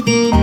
Bonjour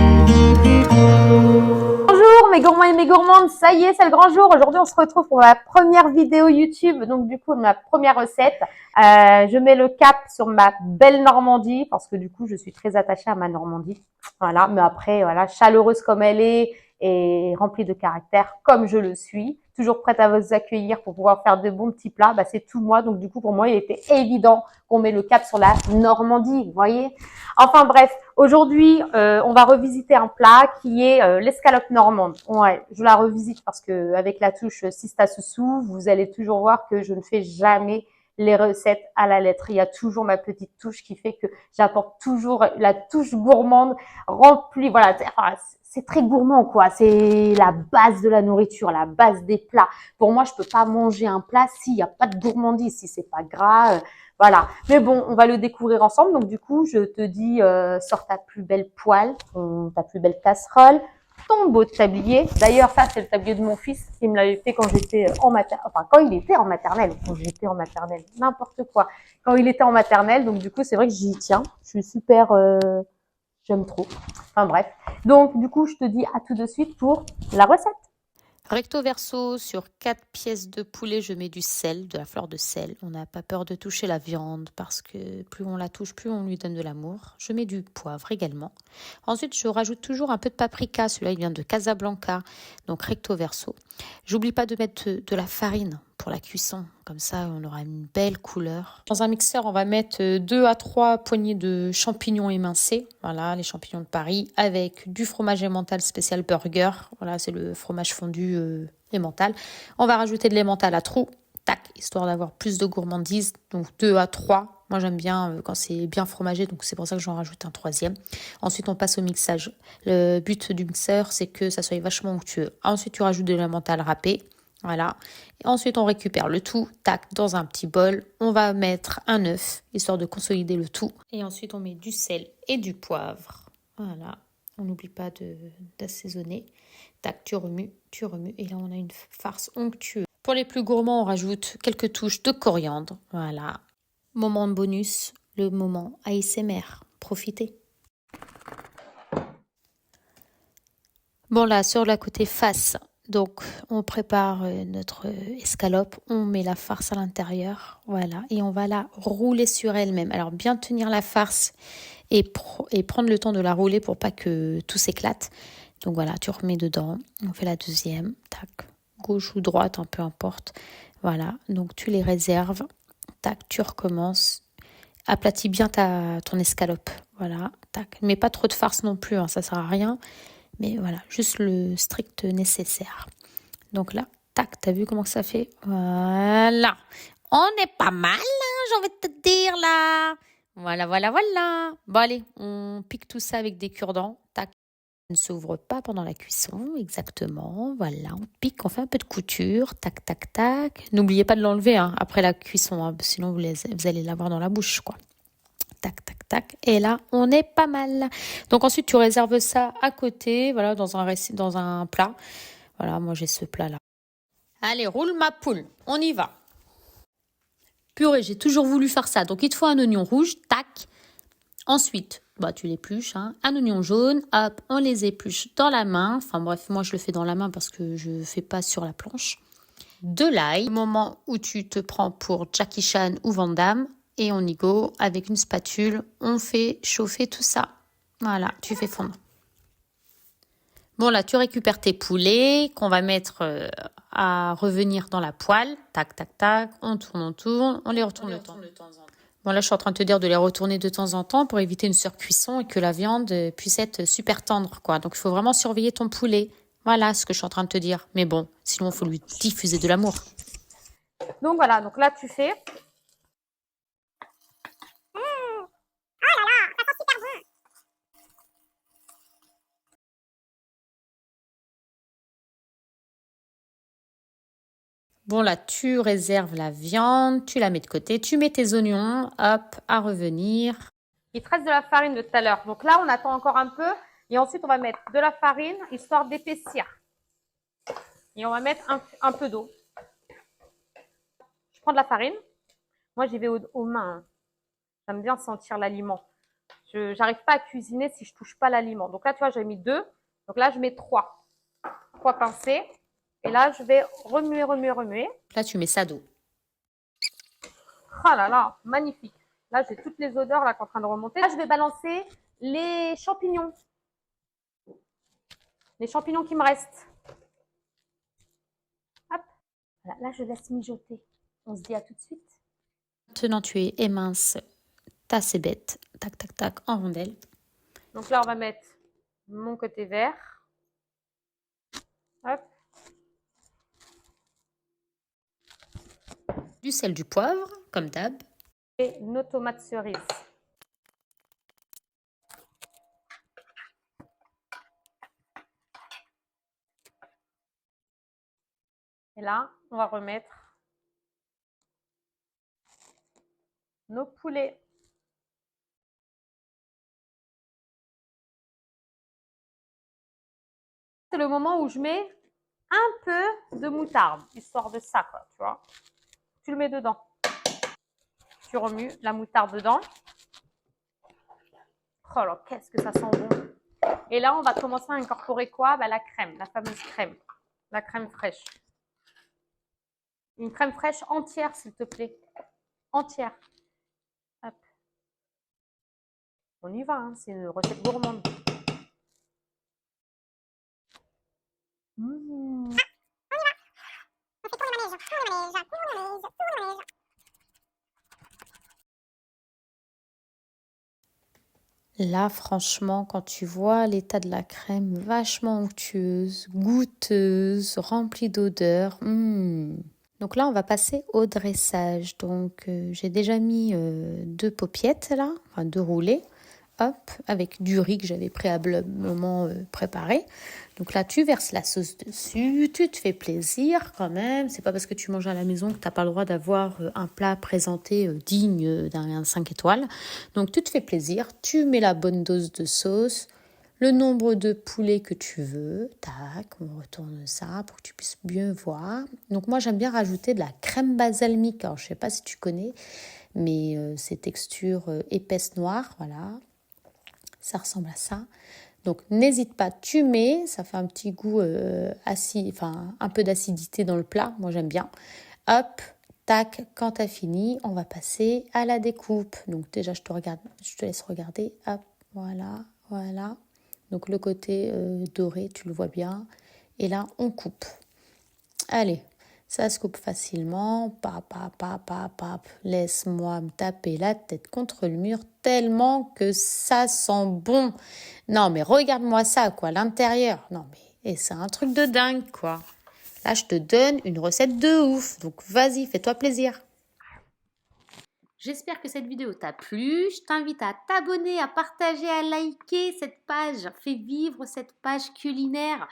mes gourmands et mes gourmandes, ça y est, c'est le grand jour. Aujourd'hui, on se retrouve pour ma première vidéo YouTube, donc du coup, ma première recette. Je mets le cap sur ma belle Normandie parce que du coup, je suis très attachée à ma Normandie. Voilà, mais après, voilà, chaleureuse comme elle est et remplie de caractère comme je le suis. Toujours prête à vous accueillir pour pouvoir faire de bons petits plats. Bah, c'est tout moi, donc du coup, pour moi, il était évident qu'on met le cap sur la Normandie, vous voyez. Enfin bref, aujourd'hui, on va revisiter un plat qui est l'escalope normande. Ouais, je la revisite parce que avec la touche Sista Soussou, vous allez toujours voir que je ne fais jamais les recettes à la lettre. Il y a toujours ma petite touche qui fait que j'apporte toujours la touche gourmande remplie. Voilà, c'est très gourmand quoi. C'est la base de la nourriture, la base des plats. Pour moi, je peux pas manger un plat s'il n'y a pas de gourmandise, si c'est pas gras. Voilà. Mais bon, on va le découvrir ensemble. Donc du coup, je te dis, sors ta plus belle poêle, ta plus belle casserole, ton beau tablier. D'ailleurs, ça, c'est le tablier de mon fils qui me l'avait fait quand j'étais en maternelle. Enfin, quand il était en maternelle. Quand j'étais en maternelle. N'importe quoi. Quand il était en maternelle. Donc du coup, c'est vrai que j'y tiens. Je suis super... j'aime trop. Enfin bref. Donc du coup, je te dis à tout de suite pour la recette. Recto verso, sur 4 pièces de poulet, je mets du sel, de la fleur de sel. On n'a pas peur de toucher la viande parce que plus on la touche, plus on lui donne de l'amour. Je mets du poivre également. Ensuite, je rajoute toujours un peu de paprika. Celui-là, il vient de Casablanca, donc recto verso. J'oublie pas de mettre de la farine pour la cuisson. Comme ça, on aura une belle couleur. Dans un mixeur, on va mettre 2 à 3 poignées de champignons émincés. Voilà, les champignons de Paris avec du fromage emmental spécial burger. Voilà, c'est le fromage fondu emmental. On va rajouter de l'emmental à trous. Tac, histoire d'avoir plus de gourmandise. Donc 2 à 3. Moi, j'aime bien quand c'est bien fromagé, donc c'est pour ça que j'en rajoute un troisième. Ensuite, on passe au mixage. Le but du mixeur, c'est que ça soit vachement onctueux. Ensuite, tu rajoutes de l'emmental râpé. Voilà. Et ensuite, on récupère le tout, tac, dans un petit bol. On va mettre un œuf, histoire de consolider le tout. Et ensuite, on met du sel et du poivre. Voilà. On n'oublie pas d'assaisonner. Tac, tu remues. Et là, on a une farce onctueuse. Pour les plus gourmands, on rajoute quelques touches de coriandre. Voilà. Moment de bonus, le moment ASMR. Profitez. Bon, là, sur la côté face, donc on prépare notre escalope, on met la farce à l'intérieur, voilà, et on va la rouler sur elle-même. Alors, bien tenir la farce et prendre le temps de la rouler pour pas que tout s'éclate. Donc voilà, tu remets dedans, on fait la deuxième, tac, gauche ou droite, hein, peu importe. Voilà, donc tu les réserves, tac, tu recommences. Aplatis bien ton escalope, voilà, tac. Mais pas trop de farce non plus, hein, ça sert à rien. Mais voilà, juste le strict nécessaire. Donc là, tac, t'as vu comment ça fait? Voilà. On est pas mal, hein, j'ai envie de te dire là. Voilà. Bon allez, on pique tout ça avec des cure-dents. Tac. Ça ne s'ouvre pas pendant la cuisson, exactement. Voilà, on pique, on fait un peu de couture. Tac. N'oubliez pas de l'enlever hein, après la cuisson, hein, sinon vous allez l'avoir dans la bouche, quoi. Tac. Et là, on est pas mal. Donc ensuite, tu réserves ça à côté, voilà, dans un plat. Voilà, moi j'ai ce plat-là. Allez, roule ma poule, on y va. Purée, j'ai toujours voulu faire ça. Donc il te faut un oignon rouge, tac. Ensuite, bah tu l'épluches, hein. Un oignon jaune, hop, on les épluche dans la main. Enfin bref, moi je le fais dans la main parce que je fais pas sur la planche. De l'ail, au moment où tu te prends pour Jackie Chan ou Van Damme, et on y go, avec une spatule, on fait chauffer tout ça. Voilà, tu fais fondre. Bon là, tu récupères tes poulets qu'on va mettre à revenir dans la poêle. Tac, on tourne, on les retourne de temps en temps. Bon là, je suis en train de te dire de les retourner de temps en temps pour éviter une surcuisson et que la viande puisse être super tendre, quoi. Donc, il faut vraiment surveiller ton poulet. Voilà ce que je suis en train de te dire. Mais bon, sinon, il faut lui diffuser de l'amour. Donc voilà, donc là tu fais. Bon, là, tu réserves la viande, tu la mets de côté, tu mets tes oignons, hop, à revenir. Il te reste de la farine de tout à l'heure. Donc là, on attend encore un peu. Et ensuite, on va mettre de la farine, histoire d'épaissir. Et on va mettre un peu d'eau. Je prends de la farine. Moi, j'y vais aux mains. Hein. J'aime bien sentir l'aliment. J'arrive pas à cuisiner si je touche pas l'aliment. Donc là, tu vois, j'ai mis 2. Donc là, je mets 3. 3 pincées. Et là, je vais remuer, remuer, remuer. Là, tu mets ça d'eau. Oh là là, magnifique. Là, j'ai toutes les odeurs là qui sont en train de remonter. Là, je vais balancer les champignons. Les champignons qui me restent. Hop. Voilà, là, je laisse mijoter. On se dit à tout de suite. Maintenant, tu éminces ta cébette. Tac, tac, tac, en rondelles. Donc là, on va mettre mon côté vert. Hop. Du sel, du poivre, comme d'hab. Et nos tomates cerises. Et là, on va remettre nos poulets. C'est le moment où je mets un peu de moutarde, histoire de ça, quoi, tu vois. Tu le mets dedans. Tu remues la moutarde dedans. Oh là, qu'est-ce que ça sent bon. Et là, on va commencer à incorporer quoi? Bah, la crème, la fameuse crème. La crème fraîche. Une crème fraîche entière, s'il te plaît. Entière. Hop. On y va, hein, c'est une recette gourmande. Mmh. Là, franchement, quand tu vois l'état de la crème, vachement onctueuse, goûteuse, remplie d'odeurs. Donc là, on va passer au dressage. Donc, j'ai déjà mis 2 paupiettes là, enfin 2 roulés. Hop, avec du riz que j'avais préalablement préparé. Donc là, tu verses la sauce dessus, tu te fais plaisir quand même. C'est pas parce que tu manges à la maison que tu n'as pas le droit d'avoir un plat présenté digne d'un 5 étoiles. Donc tu te fais plaisir, tu mets la bonne dose de sauce, le nombre de poulets que tu veux. Tac, on retourne ça pour que tu puisses bien voir. Donc moi, j'aime bien rajouter de la crème balsamique. Alors, je sais pas si tu connais, mais c'est texture épaisse noire, voilà. Ça ressemble à ça. Donc, n'hésite pas, tu mets, ça fait un petit goût acide, enfin, un peu d'acidité dans le plat. Moi, j'aime bien. Hop, tac, quand tu as fini, on va passer à la découpe. Donc, déjà, je te laisse regarder. Hop, voilà, voilà. Donc, le côté doré, tu le vois bien. Et là, on coupe. Allez, ça se coupe facilement. Pap. Laisse-moi me taper la tête contre le mur tellement que ça sent bon. Non, mais regarde-moi ça, quoi, l'intérieur. Non, mais c'est un truc de dingue, quoi. Là, je te donne une recette de ouf. Donc, vas-y, fais-toi plaisir. J'espère que cette vidéo t'a plu. Je t'invite à t'abonner, à partager, à liker cette page. Fais vivre cette page culinaire.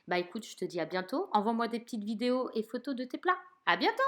Bah écoute, je te dis à bientôt. Envoie-moi des petites vidéos et photos de tes plats. À bientôt!